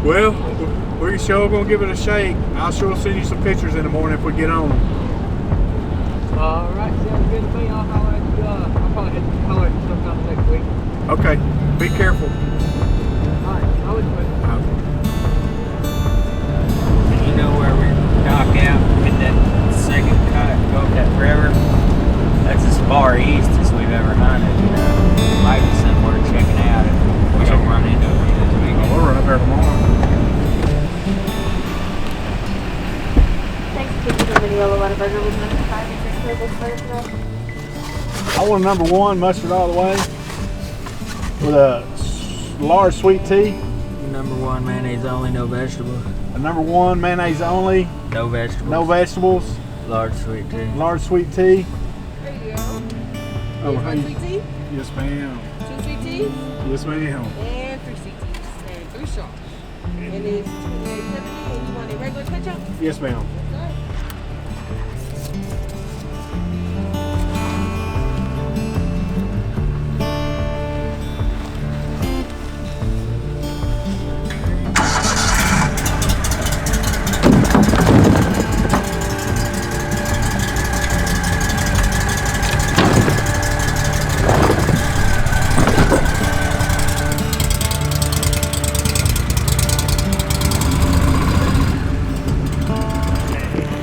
Well, we're sure gonna give it a shake. I'll sure send you some pictures in the morning if we get on them. All right, sounds good to me. I'll holler at you. I'll probably holler at you sometime next week. Okay, be careful. All right, I was with you. You know where we dock out in that second cut, go up that river? That's as far east as we've ever hunted. Might be somewhere checking out if we don't run into it this weekend. We'll run up there tomorrow. Thanks for keeping the Mineola Whataburger with number 5 in your table for today. I want a number 1 mustard all the way with a large sweet tea. Number 1 mayonnaise only, no vegetables. A number 1 mayonnaise only, No vegetables. no vegetables. Large sweet tea. Large sweet tea. There you go. Oh, Here's one hey. sweet tea, Yes, ma'am. 2 sweet teas, Yes, ma'am. and 3 sweet teas, and 3 shots. And it's $28.70, and you want a regular ketchup? Yes, ma'am. Okay.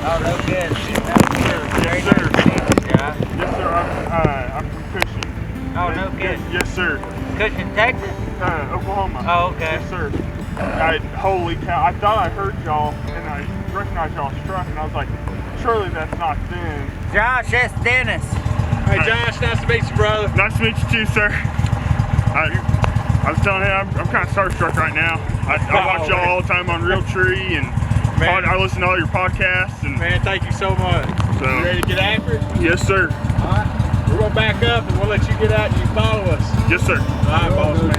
Oh, no good. Yes, sir. Yeah. Yes, sir. I'm from Cushing. Oh, no good. Yes, sir. Cushing, Texas? Oklahoma. Oh, okay. Yes, sir. Holy cow! I thought I heard y'all, and I recognized y'all's truck, and I was like, surely that's not them. Josh, that's Dennis. Hey, Josh, nice to meet you, brother. Nice to meet you too, sir. I was telling him I'm kind of starstruck right now. I watch y'all all the time on Realtree, and I listen to all your podcasts. And Man, thank you so much. So, You ready to get after it? yes, sir. All right. We're going to back up and we'll let you get out and you follow us. Yes, sir. All right, boss man.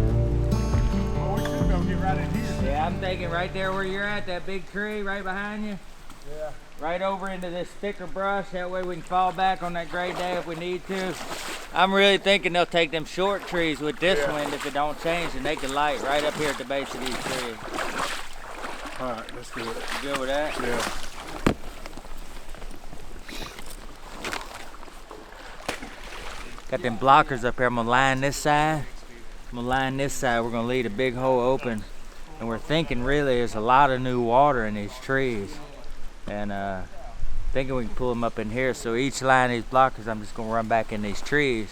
Oh, we should go get right in here. Yeah, I'm thinking right there where you're at, that big tree right behind you. Yeah. Right over into this thicker brush. That way we can fall back on that great day if we need to. I'm really thinking they'll take them short trees with this wind if it don't change, and they can light right up here at the base of these trees. All right, let's do it. You good with that? Yeah. Got them blockers up here. I'm gonna line this side. I'm gonna line this side. We're gonna leave a big hole open. And we're thinking really there's a lot of new water in these trees. And thinking we can pull them up in here. So each line of these blockers, I'm just gonna run back in these trees,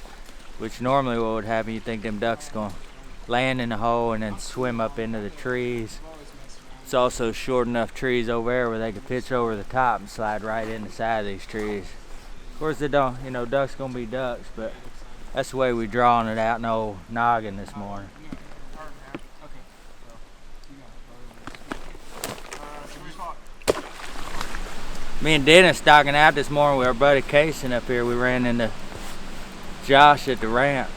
which normally what would happen, you think them ducks gonna land in the hole and then swim up into the trees. It's also short enough trees over there where they could pitch over the top and slide right in the side of these trees. Of course, they don't, ducks gonna be ducks, but that's the way we drawing it out in the old noggin this morning. Me and Dennis docking out this morning with our buddy Casey up here. We ran into Josh at the ramp.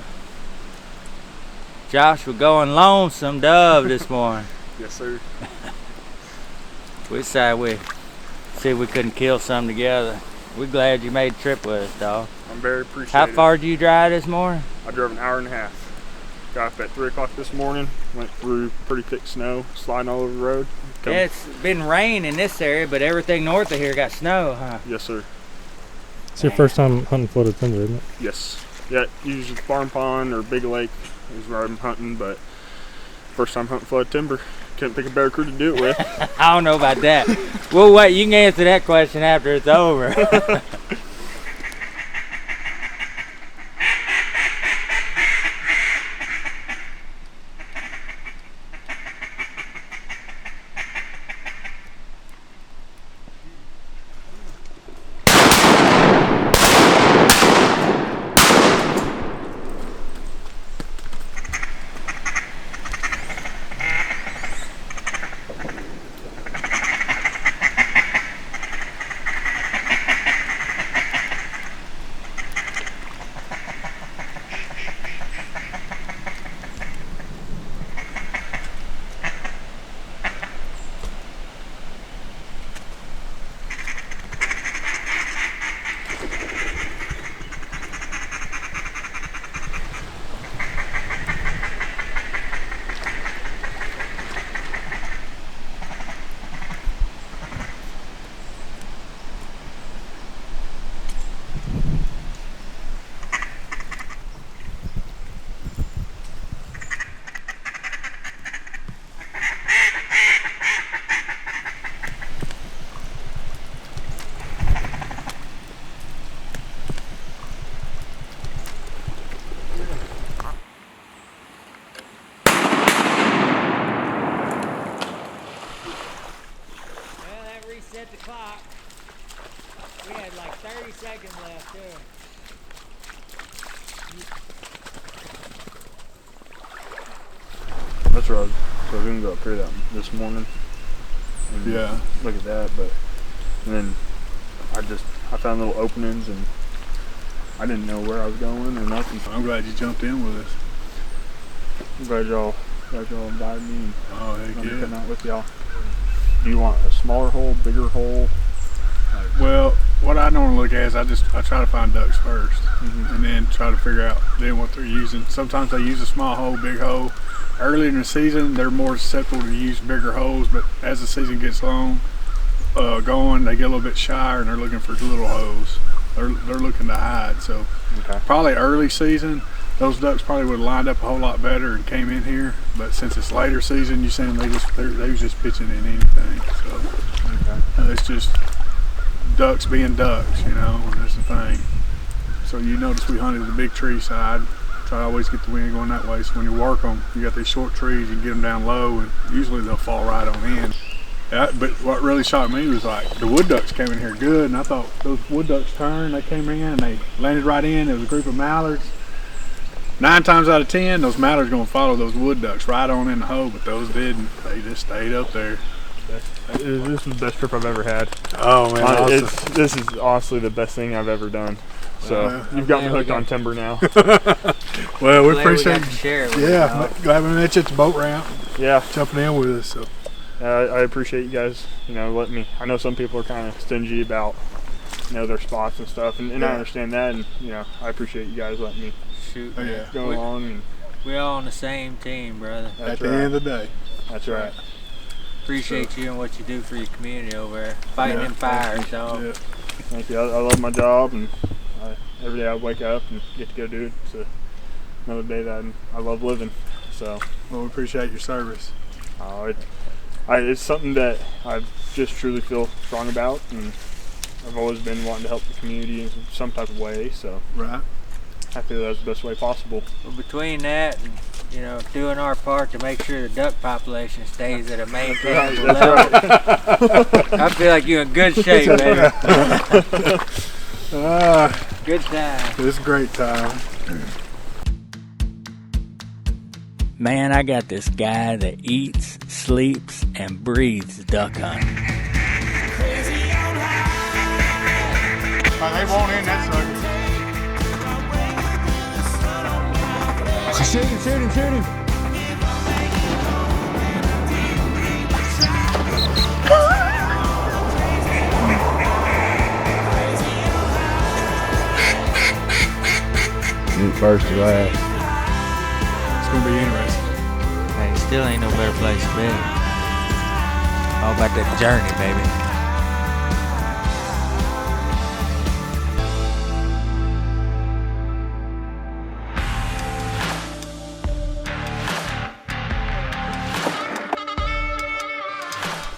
Josh was going lonesome dove this morning. Yes, sir. We decided we'd see if we couldn't kill some together. We're glad you made the trip with us, dog. I'm very appreciative. How far did you drive this morning? I drove an hour and a half. Got up at 3 o'clock this morning. Went through pretty thick snow, sliding all over the road. Yeah, it's been rain in this area, but everything north of here got snow, huh? Yes, sir. It's your first time hunting flooded timber, isn't it? Yes. Yeah, usually Farm Pond or Big Lake is where I'm hunting, but first time hunting flooded timber. Couldn't pick a better crew to do it with. I don't know about that. Well, wait, you can answer that question after it's over. clock. We had like 30 seconds left too. That's where I was gonna go up here this morning. And Yeah. Look at that, but and then I found little openings and I didn't know where I was going or nothing. I'm glad you jumped in with us. I'm glad y'all invited me. And Oh, heck I'm yeah. coming out with y'all. Do you want a smaller hole, bigger hole? Well, what I normally look at is I try to find ducks first, and then try to figure out then what they're using. Sometimes they use a small hole, big hole. Early in the season, they're more susceptible to use bigger holes, but as the season gets going, they get a little bit shyer and they're looking for little holes. They're looking to hide. So probably early season, those ducks probably would have lined up a whole lot better and came in here. But since it's later season, you seen they was just pitching in anything. So it's just ducks being ducks, you know, and that's the thing. So you notice we hunted the big tree side. Try to always get the wind going that way. So when you work them, you got these short trees, you can get them down low, and usually they'll fall right on in. But what really shocked me was like the wood ducks came in here good, and I thought those wood ducks turned, they came in and they landed right in. There was a group of mallards. 9 times out of 10, those mallards gonna follow those wood ducks right on in the hole, but those didn't. They just stayed up there. This was the best trip I've ever had. Oh man, awesome. This is honestly the best thing I've ever done. So you've got me hooked on timber now. Well, we Glad appreciate got to share it with yeah, y'all. glad we met you at the boat ramp, Yeah, jumping in with us. So I appreciate you guys. Letting me. I know some people are kind of stingy about their spots and stuff, and I understand that, and I appreciate you guys letting me Shoot, oh, man. yeah. go along. And We're all on the same team, brother. at the end of the day, that's right. Appreciate you and what you do for your community over there. Fighting Yeah. them fires, dog. yeah. Thank you. I love my job, and every day I wake up and get to go do it. It's another day that I love living. So Well, we appreciate your service. it's something that I just truly feel strong about, and I've always been wanting to help the community in some type of way. So Right. I feel that's the best way possible. Well, between that and doing our part to make sure the duck population stays at a maintainable level, I feel like you're in good shape, man. Good time. It's a great time. Man, I got this guy that eats, sleeps, and breathes duck hunting. They won't end that sucker. Shoot him. First to last. It's gonna be interesting. Hey, still ain't no better place to be. All about that journey, baby.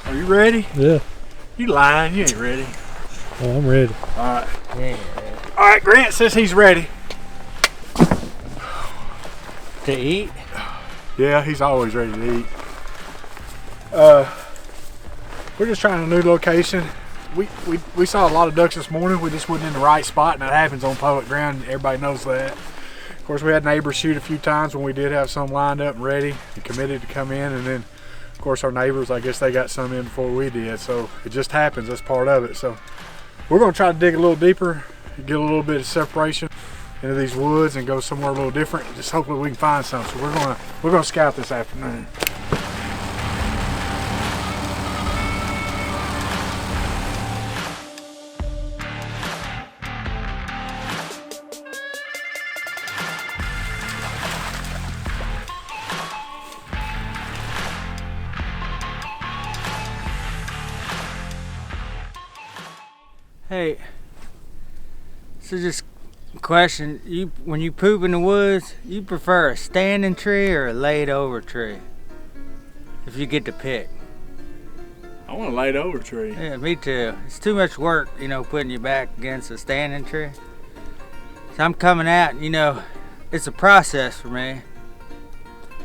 Are you ready? Yeah. You lying? You ain't ready. Oh, I'm ready. All right. Yeah. All right. Grant says he's ready. To eat? Yeah, he's always ready to eat. We're just trying a new location. We saw a lot of ducks this morning. We just wasn't in the right spot, and that happens on public ground. Everybody knows that. Of course, we had neighbors shoot a few times when we did have some lined up and ready and committed to come in, and then, of course, our neighbors, I guess they got some in before we did. So it just happens. That's part of it. So we're going to try to dig a little deeper, get a little bit of separation into these woods and go somewhere a little different. Just hopefully we can find something. So we're gonna scout this afternoon. Hey, so just a question, when you poop in the woods, you prefer a standing tree or a laid over tree? If you get to pick. I want a laid over tree. Yeah, me too. It's too much work, putting your back against a standing tree. So I'm coming out, it's a process for me.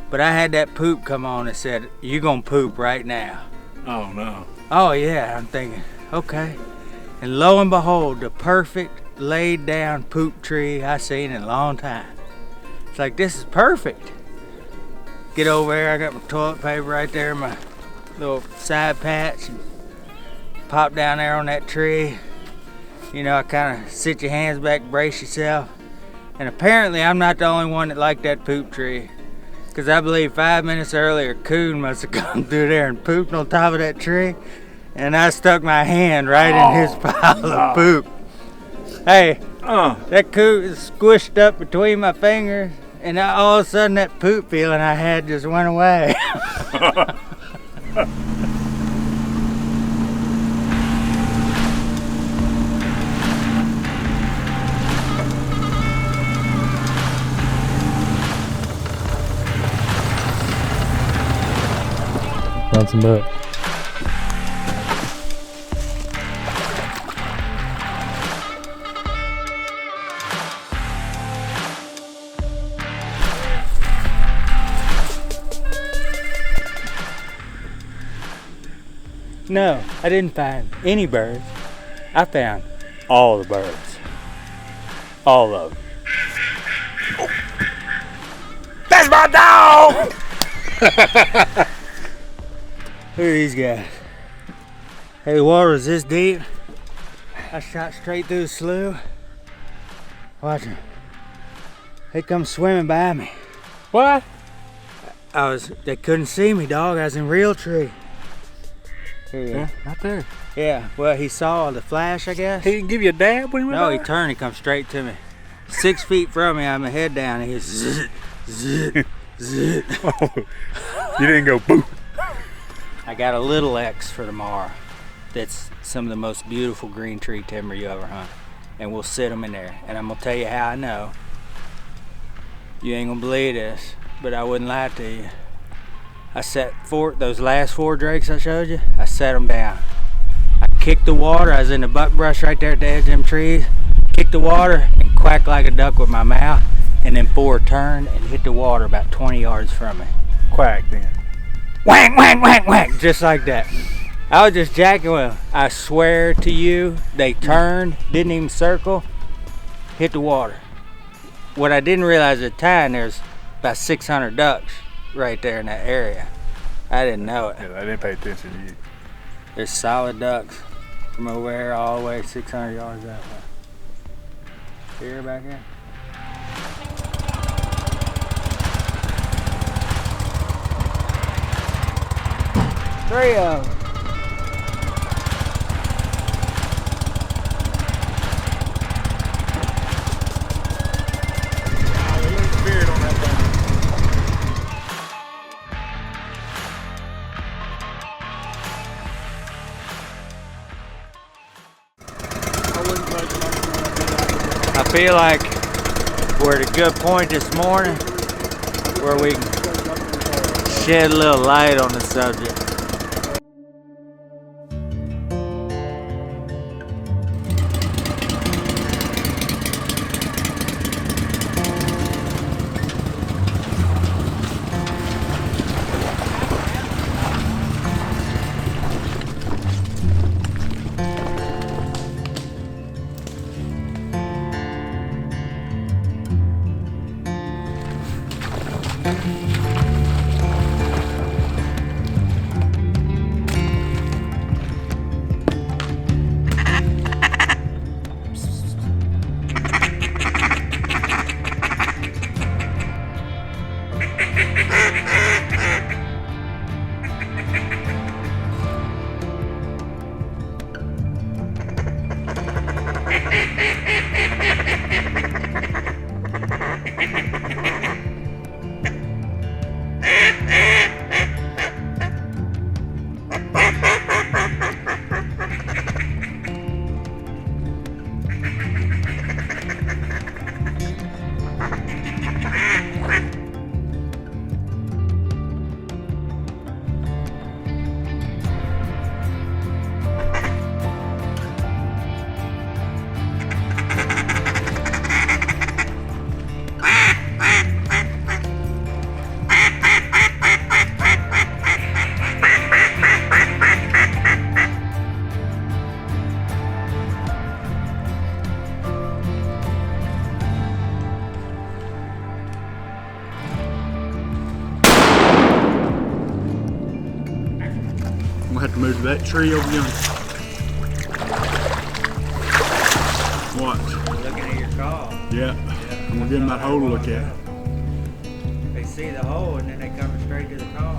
But I had that poop come on and said, "You gonna poop right now." Oh no. Oh yeah, I'm thinking, okay. And lo and behold, the perfect laid down poop tree I seen in a long time. It's like, this is perfect. Get over there, I got my toilet paper right there, my little side patch, and pop down there on that tree. You know, I kind of sit your hands back, brace yourself. And apparently I'm not the only one that liked that poop tree. Because I believe 5 minutes earlier, Coon must have come through there and pooped on top of that tree. And I stuck my hand right in his pile of poop. Hey, that coon is squished up between my fingers. And all of a sudden that poop feeling I had just went away. Bouncing back. No, I didn't find any birds. I found all the birds. All of them. Oh. That's my dog! Look at these guys. Hey, the water was this deep. I shot straight through the slough. Watch them. They come swimming by me. What? They couldn't see me, dog. I was in Realtree. Here you go. Right there. Yeah, well, he saw the flash, I guess. He didn't give you a dab when he went No, by? he turned and come straight to me. 6 feet from me, I had my head down, and he was zzz, zzz, zzz. You didn't go boo. I got a little X for tomorrow. That's some of the most beautiful green tree timber you ever hunt. And we'll sit them in there. And I'm gonna tell you how I know. You ain't gonna believe this, but I wouldn't lie to you. I set those last 4 drakes I showed you, I set them down. I kicked the water, I was in the buckbrush right there at the edge of them trees, kicked the water and quacked like a duck with my mouth, and then 4 turned and hit the water about 20 yards from me. Quack then. Whack, whack, whack, whack, just like that. I was just jacking with them. I swear to you, they turned, didn't even circle, hit the water. What I didn't realize at the time, there's about 600 ducks right there in that area. I didn't know it. Yeah, I didn't pay attention to you. There's solid ducks from over there all the way 600 yards that way. Here, back here. Three of them. I feel like we're at a good point this morning where we can shed a little light on the subject. gonna have to move to that tree over yonder. Watch. Looking at your call. Yeah. I'm gonna give them that hole to look at. They see the hole and then they come straight to the call.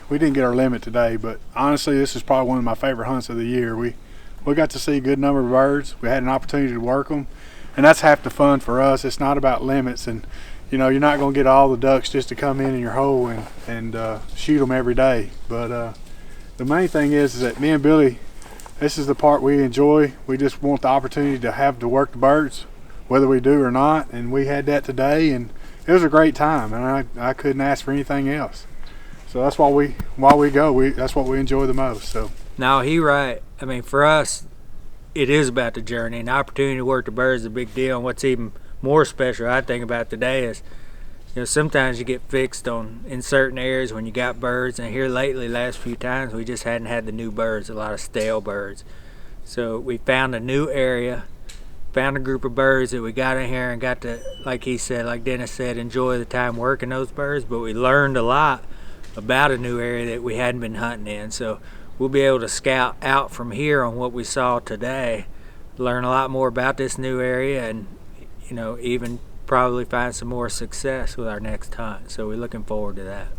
We didn't get our limit today, but honestly, this is probably one of my favorite hunts of the year. We got to see a good number of birds. We had an opportunity to work them, and that's half the fun for us. It's not about limits, and you know, you're not going to get all the ducks just to come in your hole and shoot them every day. But the main thing is that me and Billy, this is the part we enjoy. We just want the opportunity to have to work the birds, whether we do or not, and we had that today, and it was a great time, and I couldn't ask for anything else. So that's why we go. That's what we enjoy the most. So. No, he right. I mean, for us, it is about the journey, and the opportunity to work the birds is a big deal. And what's even more special, I think, about today is, you know, sometimes you get fixed on in certain areas when you got birds, and here lately, last few times, we just hadn't had the new birds, a lot of stale birds. So we found a new area, found a group of birds that we got in here and got to, like he said, like Dennis said, enjoy the time working those birds. But we learned a lot about a new area that we hadn't been hunting in. So we'll be able to scout out from here on what we saw today, learn a lot more about this new area, and you know, even probably find some more success with our next hunt. So we're looking forward to that.